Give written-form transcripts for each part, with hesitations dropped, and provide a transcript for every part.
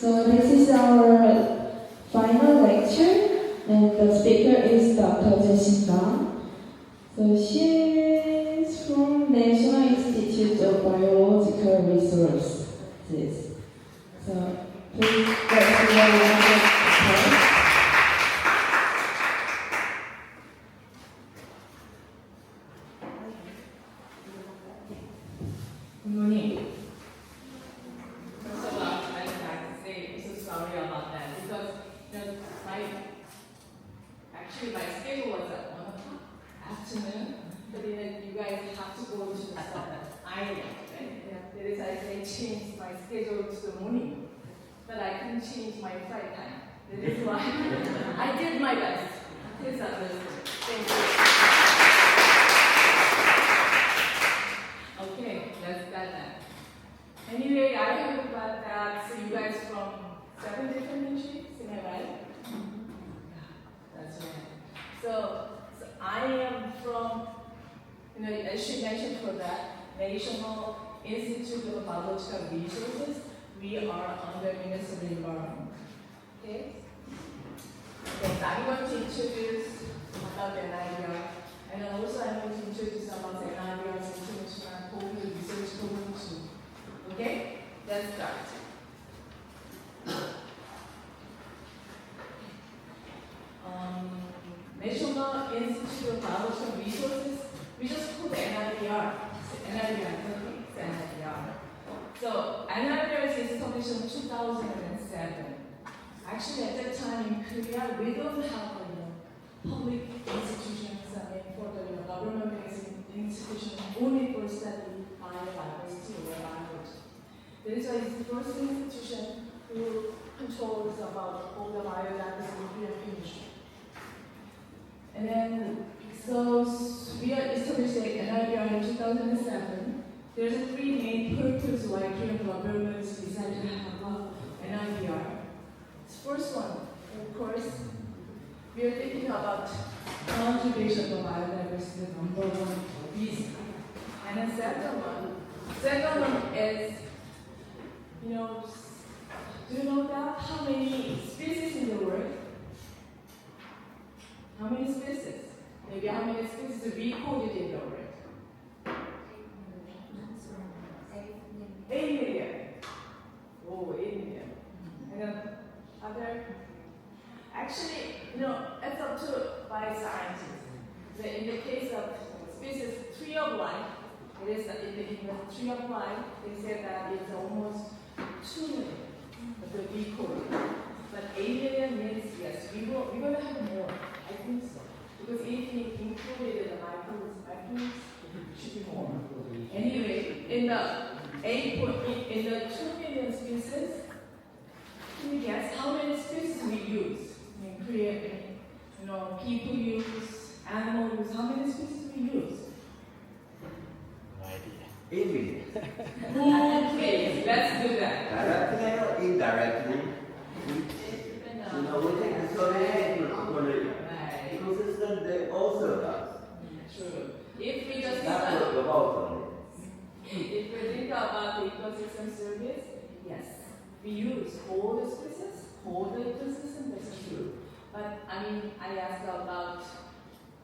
So this is our final lecture, and the speaker is Dr. Jaeshin. So she is from National Institute of Biological Resources. So please let's welcome her. Good morning. First of all, I'd like to say I'm so sorry about that because my schedule was at 1 o'clock afternoon, but then you guys have to go to the island, right? That is, I changed my schedule to the morning, but I couldn't change my flight time. That is why I did my best. Please understand. Thank you. Okay, that's that. Anyway, I heard about that. So you guys from 7 different countries, am I right? Yeah, that's right. So I am from, I should mention for that, National Institute of Biological Resources. We are under Ministry of Environment. Okay? Okay, I'm going to introduce about the NIDR, and also I'm going to introduce about the NIDR's International COVID Research Program too. Okay? Let's start. National Institute of Biological Resources, we just put NIDR. NIDR. So NIDR is established in 2007. Actually, at that time in Korea, we don't have public institutions for the government-based institutions only for study biodiversity or biology. That is why it's the first institution who controls about all the biodiversity in Korean industry. And then, so we are established at NIDR in 2007. There's three main purposes why Korean government decided to have NIDR. First one, of course, we are thinking about conservation of biodiversity, the number one reason. And the second one is, do you know that how many species in the world? How many species? Maybe how many species are recorded in the world? 8 million. Oh, 8 million. And then other, actually, it's up to by scientists. So in the case of species tree of life, it is in the tree of life, they said that it's almost 2 million of the recorded. But 8 million means yes, we're going to have more. I think so. Because if we included the microbes, it should be more. Anyway, in the 2 million species, can you guess how many species we use? In Korea, people use, animals use, how many species we use? No idea. 8 million. Okay, let's do that. Directly or indirectly? We take the survey for the ecosystem, they also does. True. If we just Not about if we think about the ecosystem service, yes, we use all the species, all the ecosystem, that's true. But I asked about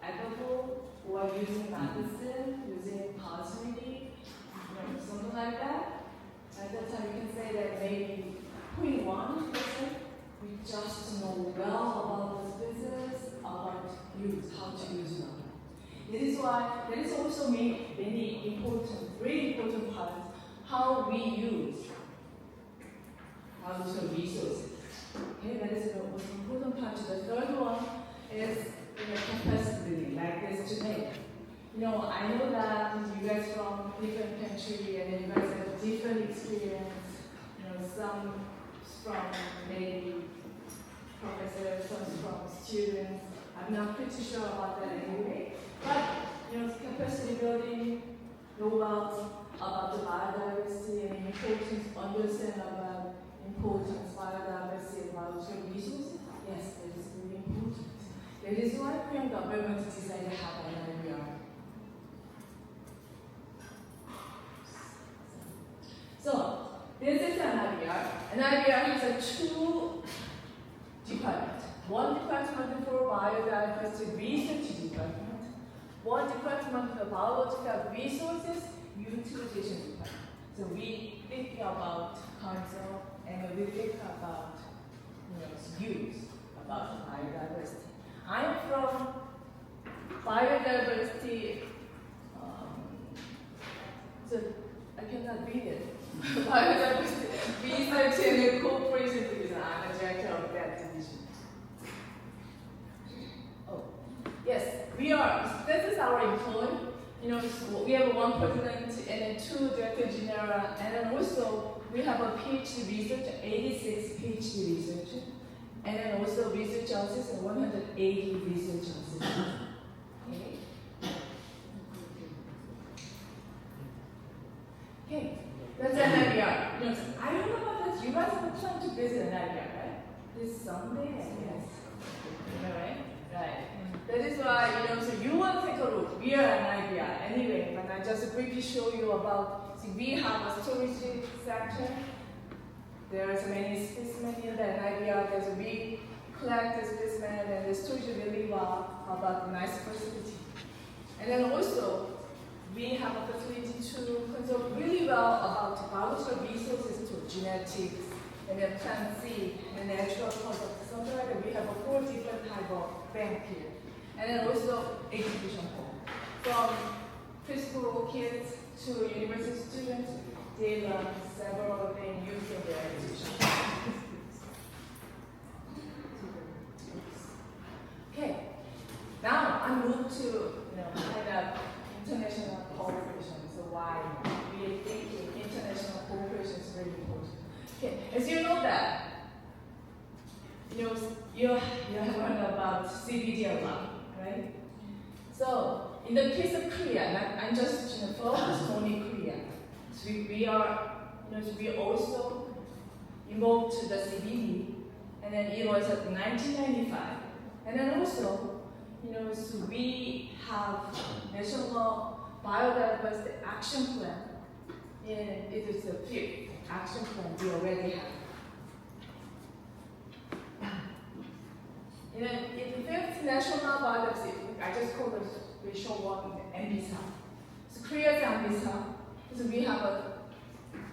alcohol or using medicine, using cosmetic, something like that. At that time, you can say that maybe 0.1%. We just know well about the species, about use, how to use them. This is why there is also very important part how we use biological resources. Okay, that is the most important part. The third one is capacity building, like this today. I know that you guys from different countries and you guys have different experience. Some from maybe professors, some from students. I'm not pretty sure about that anyway. But capacity building, know about the biodiversity and importance, understand about importance biodiversity and biological resources. Yes, that is really important. That is why Korean government decided to have NIDR. So this is an IBR. An IBR has a two departments. One department for biodiversity research department. One department for biological resources utilization department. So we think about conserve and we think about use about biodiversity. I'm from biodiversity. So I cannot read it. Biodiversity research and cooperation division. I'm a director of that division. Oh, yes, we are. This is our employee. We have one president and then two director general, and then also we have a PhD researcher, 86 PhD researcher, and then also research assistant, 180 research assistants. Okay. Okay, that's an IBR. I don't know about that. You guys have a plan to visit an IBR, right? This Sunday, yes. Right? Right. That is why, so you want to take a look. We are an IBR anyway, but I just briefly show you about, we have a storage section. There are so many specimens in the IBR. There's we collect the specimen and the storage really well about nice facility. And then also, we have a facility to conserve really well about biological resources to genetics, and then plant seed, and natural products. Something like that. We have 4 different type of bank here. And then also education home. From preschool kids to university students, they learn several things using their education. Okay, now I move to kind of international cooperation. So why we are thinking international cooperation is very important. Okay, as you know that, you have heard about CBD a lot, right? So in the case of Korea, I'm just focused only Korea. So we are, we also involved to the CBD, and then it was at 1995, and then also, so we have National Biodiversity Action Plan, and it is the 5th action plan we already have. In the 5th National Biodiversity, I just call it, we show one MBSA. So Korea's MBSA, so we have a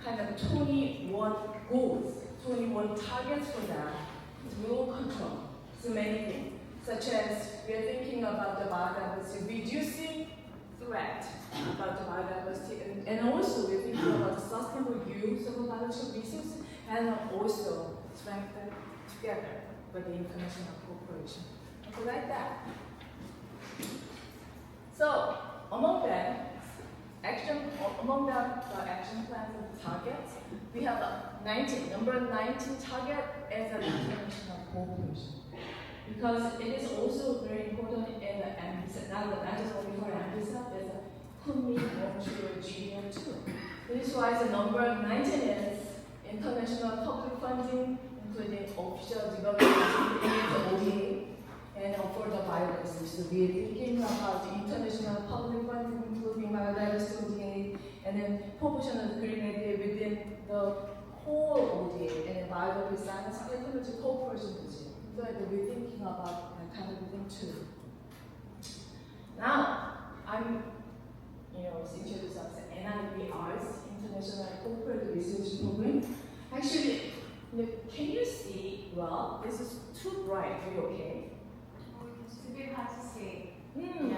kind of 21 goals, 21 targets for that. We will control so many things, such as we are thinking about the biodiversity, reducing threat about the biodiversity, and also we're thinking about the sustainable use of biological resources, and also strengthen together with the international cooperation. So like that. So among them, the action plans and targets, we have number 19 target as an international cooperation. Because it is also very important in the MBSA, not just only for MBSA, there's a Kunmi, Montreal, GDM too. This is why the number 19 is international public funding, including official development ODA, and for the biodiversity. So we are thinking about the international public funding, including biodiversity ODA, and then proportional green area within the whole ODA, and then biodiversity science technology cooperation. So we're thinking about that kind of thing too. Now, I'm, introduce us NIBR's International Cooperative Research Program. Actually, can you see? Well, this is too bright. Are you okay? It's a bit hard to see.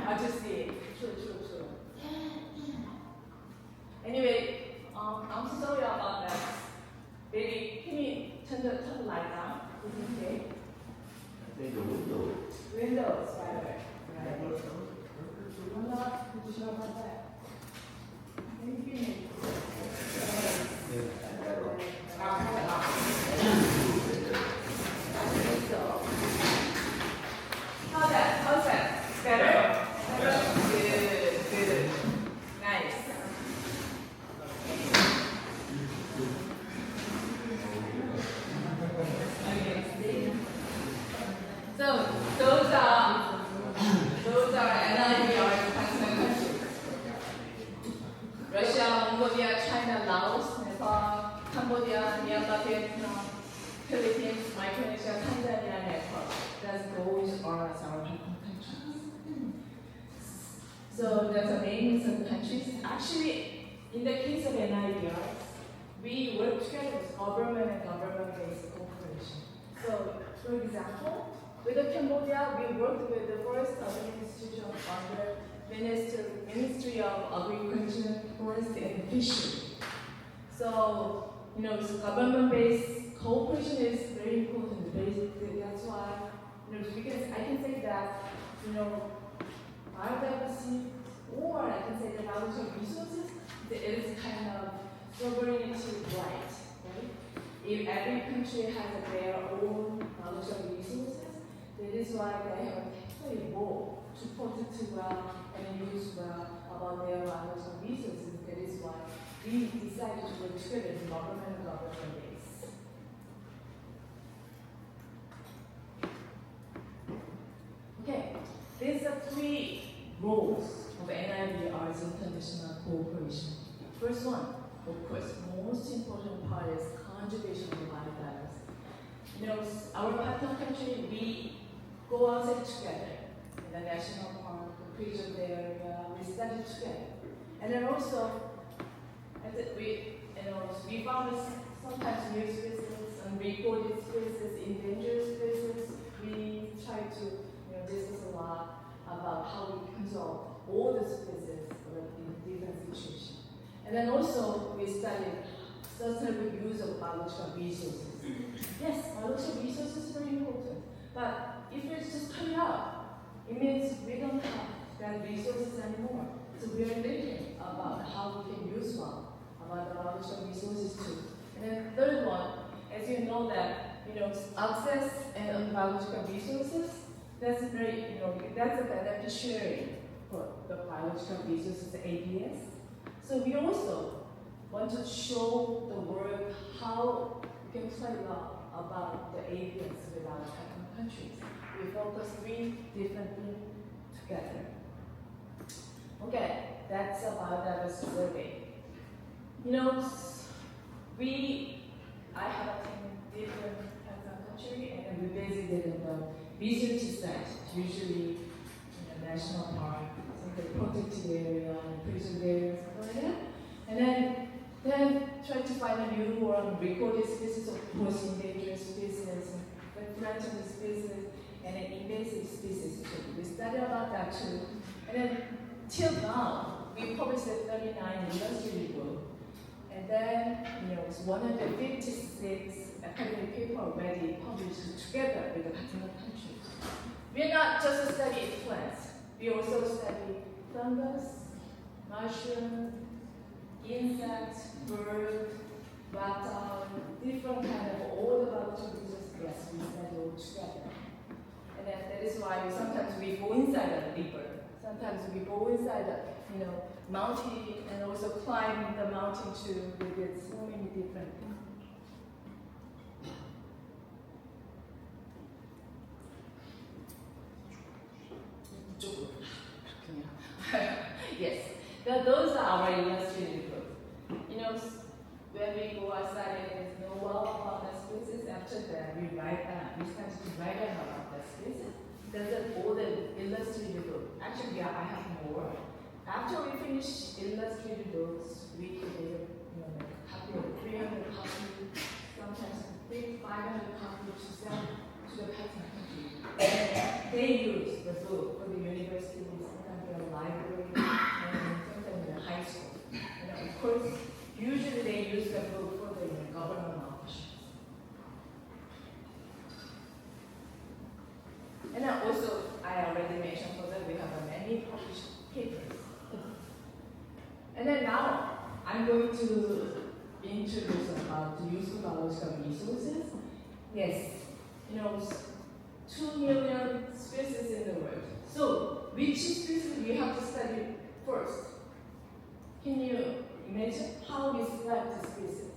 Hard to see. True. Anyway, I'm so sorry about that. Baby, can you turn the light down? Is it okay? I think the window. Windows, right. I'm not pretty sure about that. Maybe. How's that? Better? Good. Nice. Okay. So those are NIBR countries. Russia, Mongolia, China, Laos, Nepal, Cambodia, Myanmar, Vietnam, Philippines, Micronesia, Tanzania, Nepal. Those are our partner countries. So that's the names of the countries. Actually, in the case of NIDRs, we work together with government and government-based cooperation. So, for example, with Cambodia, we worked with the Forest Administration under Ministry of Agriculture, Forest and Fishery. So, government-based cooperation is very important. That's why, because I can say that, biodiversity, or I can say that natural resources, it is kind of sovereignty right, right? If every country has their own natural resources, that is why they have a role to protect well and use well about their natural resources. That is why we decided to work together in government base. Okay, these are three roles of NIDR's international cooperation. First one, of course, most important part is conservation of biodiversity. Our partner country, we go outside together in the national park, the preserved area, we study together. And then also, we found sometimes new species, unrecorded species, endangered species. We try to discuss a lot about how we conserve all the species in different situations. And then also we studied sustainable use of biological resources. Yes, biological resources is very important, but if we just cut it out, it means we don't have that resources anymore. So we are thinking about how we can use well about the biological resources too. And then third one, as you know that access and biological resources, that's very that's a beneficiary for the biological resources, the ABS. So we also want to show the world how we can play well about the ABS with our partner countries. We focus three different things together. Okay, that's about that survey. I have attended different partner country and we visited the research site, usually in the national park, some protected area, preserved areas, something like that. And then try to find a new or recorded species, of course, endangered species, threatened species, and an invasive species too. We studied about that too. And then till now, we published 39 industry books. And then, it's 156 academic paper already published together with the partner countries. We're not just studying plants. We also study fungus, mushroom, insects, bird, reptile, different kind of all the biological resources. Yes, we study all together. And then that is why sometimes we go inside the river. Sometimes we go inside the mountain and also climb the mountain too. We did so many different things. Yes, those are our illustrated books. When we go outside and know well about the species, after that we start to write about the species. That's all the illustrated book. Actually, I have more. After we finish illustrated books, we create a copy of 300 copies, sometimes 500 copies to sell to the partner country. And they use the book for the university, sometimes the library, and sometimes the high school. And of course, usually they use the book for the government officials. And then also, I already mentioned for that we have many published papers. And then now, I'm going to introduce about the use of biological resources. Yes, 2 million species in the world. So, which species we have to study first? Can you imagine how we select the species?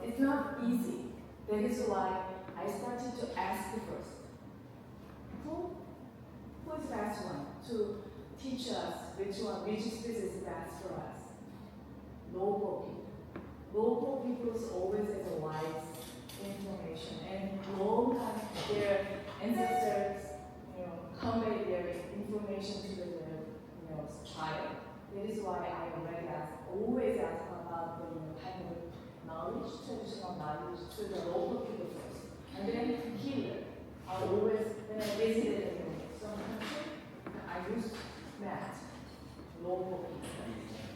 It's not easy. That is why I started to ask first. Who is the best one to teach us which species is best for us? local people. Local people always has a wide information and long time their ancestors, convey their information to the child. That is why I always ask about the kind of knowledge, traditional knowledge to the local people first. And then here, I always, when I visited some country, I use math, local people.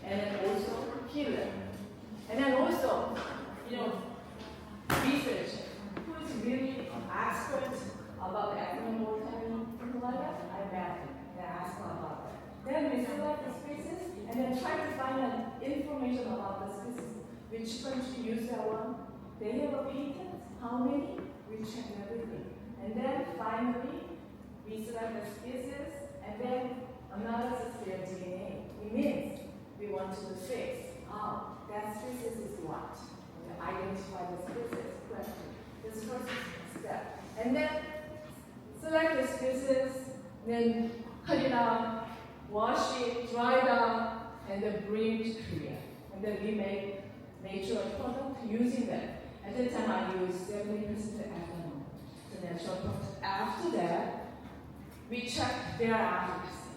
And then also here. And then also, research. Who is really expert about ethnic mortality, something like that? I met and ask about that. Then we select the species and then try to find out information about the species. Which country use that one? They have a patent. How many? We check everything. And then finally, we select the species and then analysis their DNA. It means we want to fix that species is what? We identify the species correctly. This is first step. And then select the species, then cut it out, wash it, dry it out, and then bring it to Korea. And then we make natural product using that. At that time, I use 70% ethanol, the natural product. After that, we check their efficacy.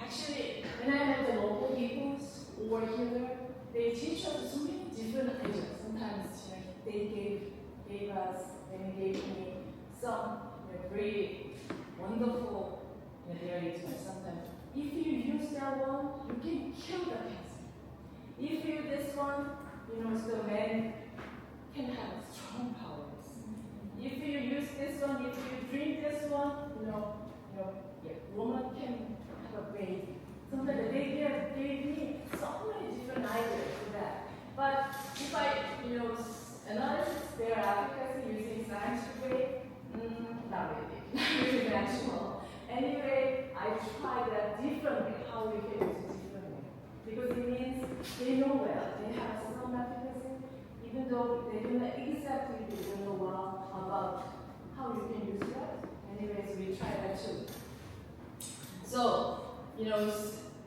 Actually, when I met the local peoples over here, they teach us so many different ideas. Sometimes they gave me some very wonderful ideas. Sometimes, if you use that one, you can kill the cancer. If you this one, the man can have strong powers. If you use this one, if you drink this one, woman can have a baby. Sometimes they gave me so many different ideas for that. But if I, analyze their efficacy using scientific way, not really, not really natural. Anyway, I try that different way, how we can use it different way. Because it means they know well, they have some efficacy, even though they don't exactly know well about how you can use that. Anyways, we try that too. So,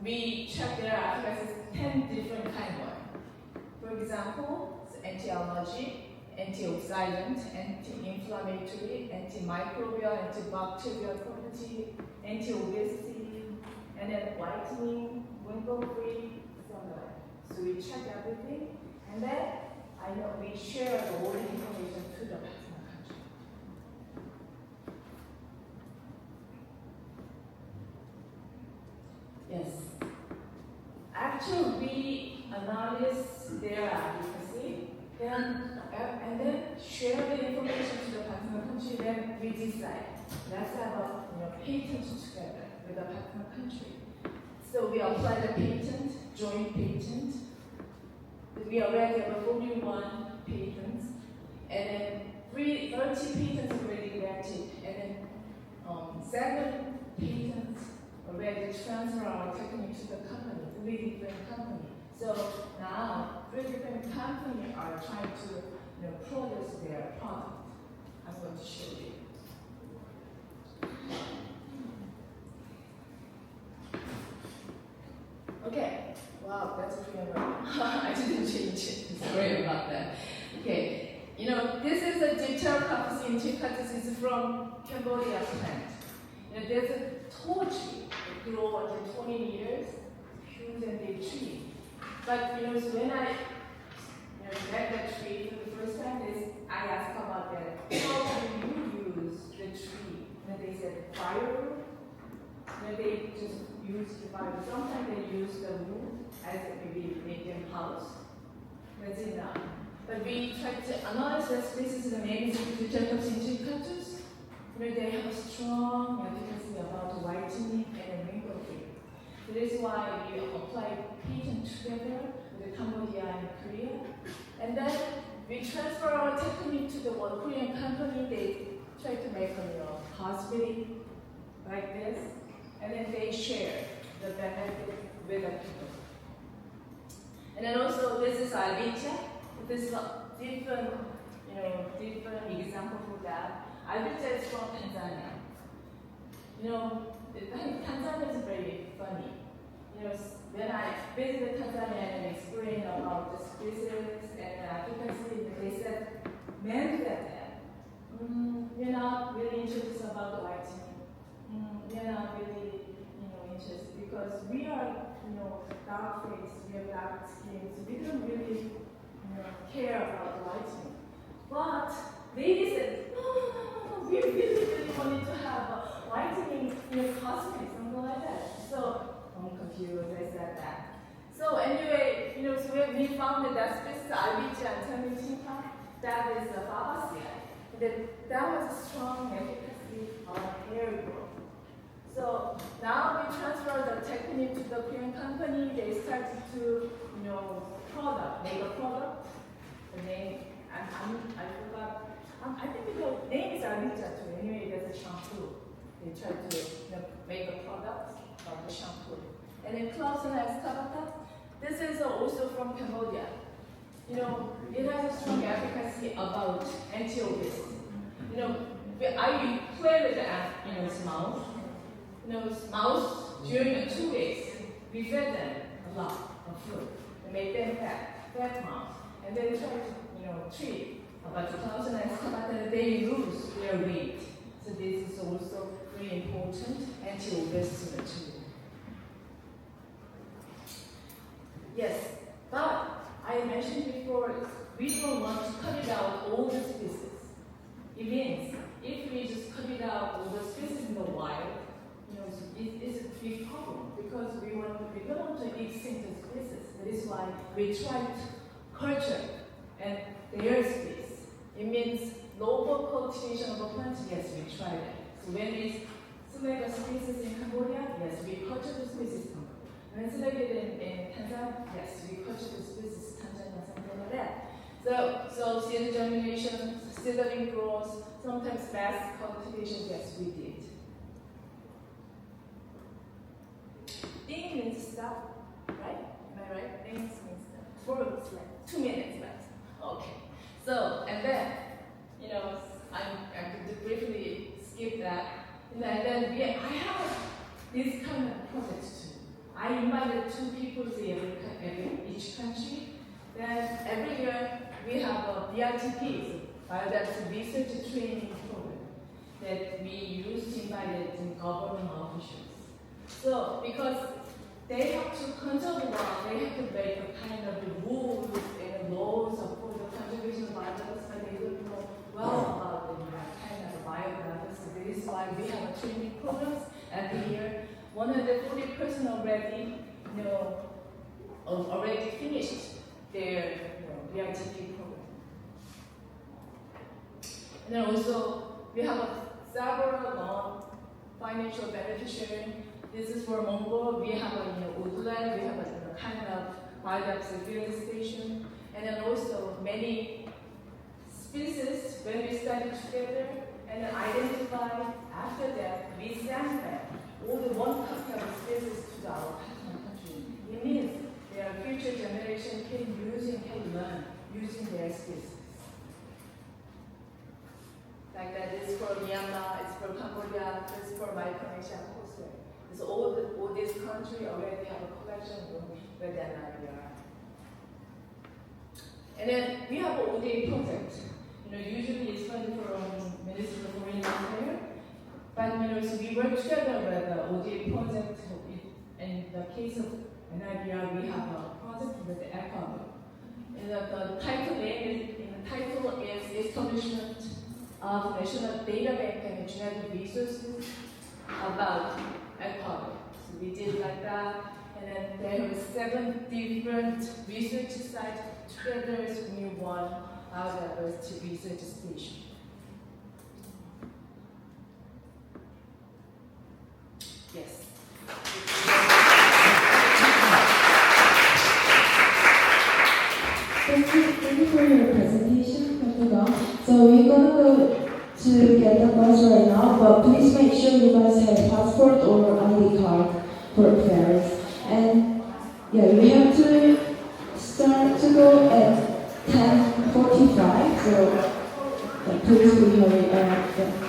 we check their efficacy 10 different kind of. For example, anti-allergy, antioxidant, anti-inflammatory, antimicrobial, antibacterial property, anti-obesity, and then whitening, wrinkle-free, something like that. So we check everything, and then we share the whole information to the partner country. Yes. After we analyze their advocacy, and then share the information to the partner country, then we decide. Let's have a patent together with the partner country. So we apply the patent, joint patent. We already have 41 patents, and then 30 patents already granted, and then 7 patents already transfer our technique to the company, 3 different companies. So now 3 different companies are trying to produce their product. I'm going to show you. Okay. Wow, that's a pretty I didn't change it. Sorry about that. Okay. This is a detailed prophecy in Jakarta. It's from Cambodia plant. There's a tall tree. It grew over 20 meters, huge and big tree. But when I met that tree for the first time, I asked about that. How can you use the tree? And they said firewood. They just use the firewood. Sometimes they use the wood as maybe make them house. That's enough. But we try to analyze the species in the main Japanese indicators. They have a strong efficacy about whitening and wrinkle-free. That is why we apply patent together with Cambodia and Korea. And then we transfer our technique to the one Korean company. They try to make a hospital like this. And then they share the benefit with the people. And then also this is Albicha. This is a different example for that. Albicha is from Tanzania. Tanzania is very funny. When I visited Tanzania and explained about about this business and advocacy, they said, men said that, we're not really interested about the whitening. We're not really, interested because we are, dark face, we have dark skin, so we don't really, care about the whitening. But they said, no, we really wanted to have a whitening, cosmetics, something like that. So I'm confused. I said that. So anyway, so when we found that species IES2024, that is a fabaceae. That was a strong efficacy on hair growth. So now we transfer the technique to the Korean company. They started to, make a product. The name, I forgot. I think the name is Arita too. Anyway, there's a shampoo. They try to make a product of the shampoo. And then Clausen Escavata, this is also from Cambodia. It has a strong efficacy about anti-obesity. I play with the mouse. Mouse during the 2 weeks, we fed them a lot of food and made them fat mouse. And then try to, treat about the Clausen Escavata, they lose their weight. So this is also very important anti-obesity material. Yes, but I mentioned before, we don't want to cut it out all the species. It means if we just cut it out all the species in the wild, it's a big problem because we don't want to extinct the species. That is why we try to culture and their species. It means local cultivation of a plant. Yes, we try that. So when we select a species in Cambodia, yes, we culture the species. When selected in Tanzania, yes, we culture the species Tanzania, something like that. So seed germination, seedling growth, sometimes mass cultivation, yes, we did. Ding means stop, right? Am I right? Ding means stop. For like 2 minutes left. Okay. So, and then, I could briefly skip that. And then I have this kind of project too. I invited 2 people in each country. Then every year we have a BRTP, Biodiversity Research Training Program, that we use to invite in government officials. So, because they have to conserve the land, they have to make a kind of rules and laws for the conservation of biodiversity, but they don't know well about the kind of biodiversity. This is why we have a training programs every year. 140 person already, already finished their BRTP program. And then also, we have several non-financial beneficiary. This is for Mongol. We have a woodland. We have a kind of biodiversity field station, and then also many species. When we study together and then identify, after that we send them all the one copy of species to our partner country. It means their future generation can learn using their species. Like that is for Myanmar, it's for Cambodia, it's for Micronesia, Coastal. So all these countries already have a collection room where they are. And then we have an ODA project. Usually it's funded from Ministry of Foreign Affairs. But so we work together with the ODA project. In the case of NIBR, we have a project with the ECHO. And the title is Establishment of National Data Bank and Genetic Resources about ECHO. So we did like that. And then there were 7 different research sites together as one biodiversity research station. Yes. Thank you for your presentation, Dr. Gong. So we're gonna go to get the bus right now, but please make sure you guys have passport or ID card for ferries. And yeah, we have to start to go at 10:45, so please be hurry.